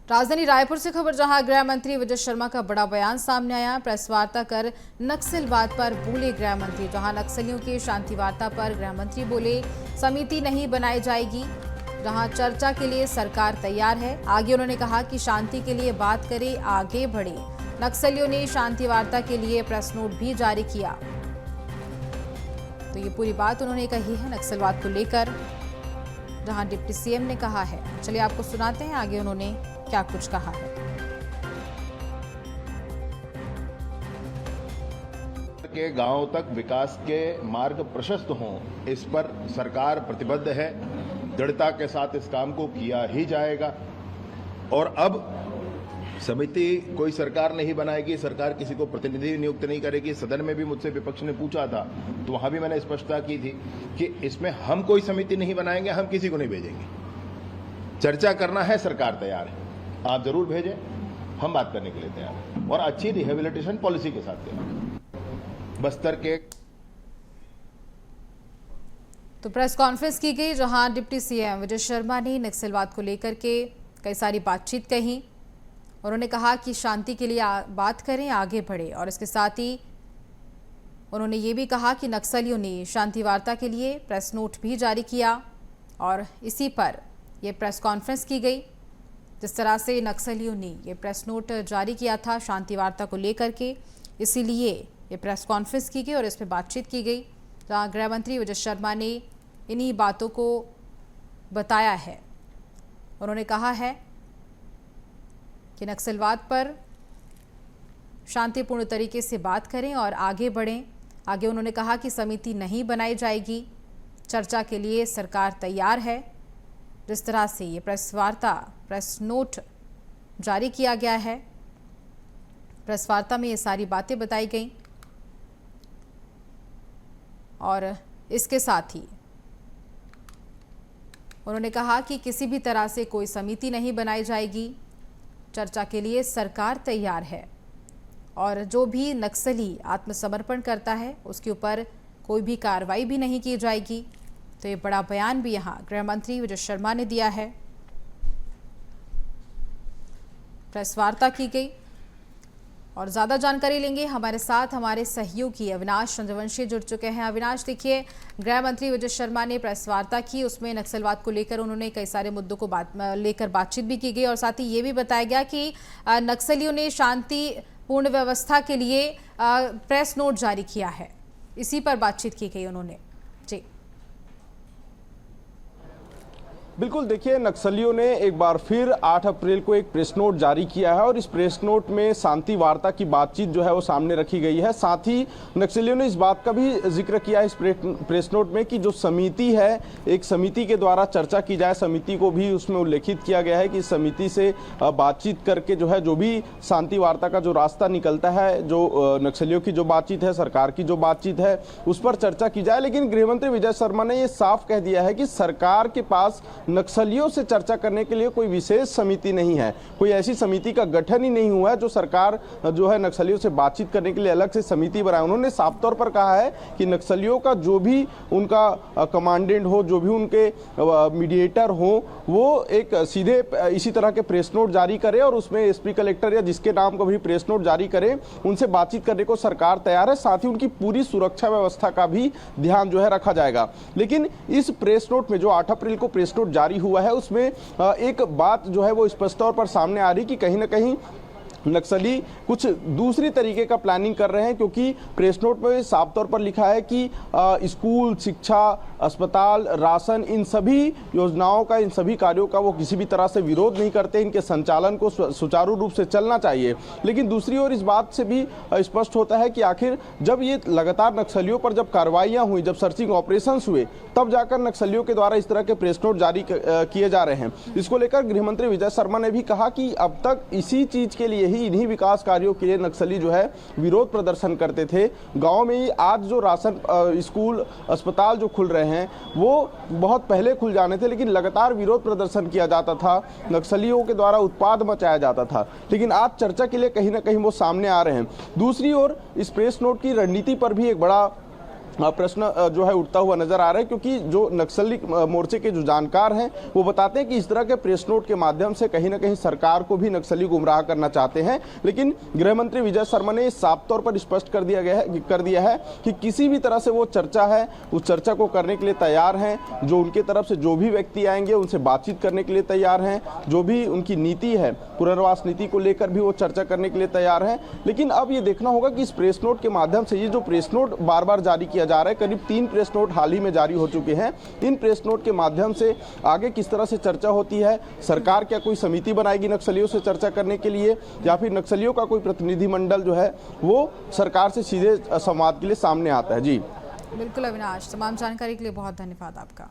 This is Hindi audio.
राजधानी रायपुर से खबर, जहां गृह मंत्री विजय शर्मा का बड़ा बयान सामने आया। प्रेस वार्ता कर नक्सलवाद पर बोले गृह मंत्री। जहां नक्सलियों की शांति वार्ता पर गृह मंत्री बोले समिति नहीं बनाई जाएगी, जहां चर्चा के लिए सरकार तैयार है। आगे उन्होंने कहा कि शांति के लिए बात करें, आगे बढ़े। नक्सलियों ने शांति वार्ता के लिए प्रेस नोट भी जारी किया। तो ये पूरी बात उन्होंने कही है नक्सलवाद को लेकर, जहां डिप्टी सीएम ने कहा है। चलिए आपको सुनाते हैं आगे उन्होंने क्या कुछ कहा है। के गांव तक विकास के मार्ग प्रशस्त हों, इस पर सरकार प्रतिबद्ध है। दृढ़ता के साथ इस काम को किया ही जाएगा। और अब समिति कोई सरकार नहीं बनाएगी, सरकार किसी को प्रतिनिधि नियुक्त नहीं करेगी। सदन में भी मुझसे विपक्ष ने पूछा था, तो वहां भी मैंने स्पष्टता की थी कि इसमें हम कोई समिति नहीं बनाएंगे, हम किसी को नहीं भेजेंगे। चर्चा करना है, सरकार तैयार है, आप जरूर भेजें, हम बात करने के लिए तैयार हैं और अच्छी रिहेबिलिटेशन पॉलिसी के साथ तैयार हैं। बस्तर के तो प्रेस कॉन्फ्रेंस की गई, जहां डिप्टी सीएम विजय शर्मा ने नक्सलवाद को लेकर के कई सारी बातचीत कही। उन्होंने कहा कि शांति के लिए बात करें, आगे बढ़े। और इसके साथ ही उन्होंने ये भी कहा कि नक्सलियों ने शांति वार्ता के लिए प्रेस नोट भी जारी किया और इसी पर यह प्रेस कॉन्फ्रेंस की गई। जिस तरह से नक्सलियों ने ये प्रेस नोट जारी किया था शांति वार्ता को लेकर के, इसीलिए ये प्रेस कॉन्फ्रेंस की गई और इस पर बातचीत की गई, जहाँ गृह मंत्री विजय शर्मा ने इन्हीं बातों को बताया है। उन्होंने कहा है कि नक्सलवाद पर शांतिपूर्ण तरीके से बात करें और आगे बढ़ें। आगे उन्होंने कहा कि समिति नहीं बनाई जाएगी, चर्चा के लिए सरकार तैयार है। जिस तरह से ये प्रेस वार्ता, प्रेस नोट जारी किया गया है, प्रेस वार्ता में ये सारी बातें बताई गई। और इसके साथ ही उन्होंने कहा कि किसी भी तरह से कोई समिति नहीं बनाई जाएगी, चर्चा के लिए सरकार तैयार है और जो भी नक्सली आत्मसमर्पण करता है उसके ऊपर कोई भी कार्रवाई भी नहीं की जाएगी। तो ये बड़ा बयान भी यहाँ गृह मंत्री विजय शर्मा ने दिया है। प्रेस वार्ता की गई और ज़्यादा जानकारी लेंगे हमारे साथ हमारे सहयोगी अविनाश चंद्रवंशी जुड़ चुके हैं। अविनाश, देखिए, गृह मंत्री विजय शर्मा ने प्रेस वार्ता की, उसमें नक्सलवाद को लेकर उन्होंने कई सारे मुद्दों को लेकर बातचीत भी की गई और साथ ही ये भी बताया गया कि नक्सलियों ने शांतिपूर्ण व्यवस्था के लिए प्रेस नोट जारी किया है। इसी पर बातचीत की गई उन्होंने। जी बिल्कुल, देखिए, नक्सलियों ने एक बार फिर 8 अप्रैल को एक प्रेस नोट जारी किया है और इस प्रेस नोट में शांति वार्ता की बातचीत जो है वो सामने रखी गई है। साथ ही नक्सलियों ने इस बात का भी जिक्र किया है इस प्रेस नोट में कि जो समिति है, एक समिति के द्वारा चर्चा की जाए। समिति को भी उसमें उल्लेखित किया गया है कि समिति से बातचीत करके जो है, जो भी शांति वार्ता का जो रास्ता निकलता है, जो नक्सलियों की जो बातचीत है, सरकार की जो बातचीत है, उस पर चर्चा की जाए। लेकिन गृहमंत्री विजय शर्मा ने ये साफ कह दिया है कि सरकार के पास नक्सलियों से चर्चा करने के लिए कोई विशेष समिति नहीं है, कोई ऐसी समिति का गठन ही नहीं हुआ है जो सरकार जो है नक्सलियों से बातचीत करने के लिए अलग से समिति बनाए। उन्होंने साफ तौर पर कहा है कि नक्सलियों का जो भी उनका कमांडेंट हो, जो भी उनके मीडिएटर हो, वो एक सीधे इसी तरह के प्रेस नोट जारी करे और उसमें एसपी कलेक्टर या जिसके नाम का भी प्रेस नोट जारी करे, उनसे बातचीत करने को सरकार तैयार है। साथ ही उनकी पूरी सुरक्षा व्यवस्था का भी ध्यान जो है रखा जाएगा। लेकिन इस प्रेस नोट में जो 8 अप्रैल को प्रेस नोट जारी हुआ है, उसमें एक बात जो है वो स्पष्ट तौर पर सामने आ रही कि कहीं ना कहीं नक्सली कुछ दूसरी तरीके का प्लानिंग कर रहे हैं, क्योंकि प्रेस नोट में साफ तौर पर लिखा है कि स्कूल, शिक्षा, अस्पताल, राशन, इन सभी योजनाओं का, इन सभी कार्यों का वो किसी भी तरह से विरोध नहीं करते। इनके संचालन को सुचारू रूप से चलना चाहिए। लेकिन दूसरी ओर इस बात से भी स्पष्ट होता है कि आखिर जब ये लगातार नक्सलियों पर जब कार्रवाइयाँ हुई, जब सर्चिंग ऑपरेशंस हुए, तब जाकर नक्सलियों के द्वारा इस तरह के प्रेस नोट जारी किए जा रहे हैं। इसको लेकर गृहमंत्री विजय शर्मा ने भी कहा कि अब तक इसी चीज के लिए ही, इन्हीं विकास कार्यों के लिए नक्सली जो है विरोध प्रदर्शन करते थे। गांव में ही आज जो राशन, स्कूल, अस्पताल जो खुल रहे हैं वो बहुत पहले खुल जाने थे, लेकिन लगातार विरोध प्रदर्शन किया जाता था, नक्सलियों के द्वारा उत्पाद मचाया जाता था। लेकिन आज चर्चा के लिए कहीं ना कहीं वो सामने आ रहे हैं। दूसरी ओर इस प्रेस नोट की रणनीति पर भी एक बड़ा प्रश्न जो है उठता हुआ नजर आ रहा है, क्योंकि जो नक्सली मोर्चे के जो जानकार हैं वो बताते हैं कि इस तरह के प्रेस नोट के माध्यम से कहीं ना कहीं सरकार को भी नक्सली गुमराह करना चाहते हैं। लेकिन गृह मंत्री विजय शर्मा ने साफ तौर पर स्पष्ट कर दिया है कि किसी भी तरह से वो चर्चा है उस चर्चा को करने के लिए तैयार हैं। जो उनके तरफ से जो भी व्यक्ति आएंगे उनसे बातचीत करने के लिए तैयार हैं। जो भी उनकी नीति है, पुनर्वास नीति को लेकर भी वो चर्चा करने के लिए तैयार हैं। लेकिन अब ये देखना होगा कि इस प्रेस नोट के माध्यम से, ये जो प्रेस नोट बार बार जारी किया जा रहा है, करीब 3 प्रेस नोट हाल ही में जारी हो चुके हैं, इन प्रेस नोट के माध्यम से आगे किस तरह से चर्चा होती है, सरकार क्या कोई समिति बनाएगी नक्सलियों से चर्चा करने के लिए, या फिर नक्सलियों का कोई प्रतिनिधिमंडल जो है वो सरकार से सीधे संवाद के लिए सामने आता है। जी बिल्कुल अविनाश, तमाम जानकारी के लिए बहुत धन्यवाद आपका।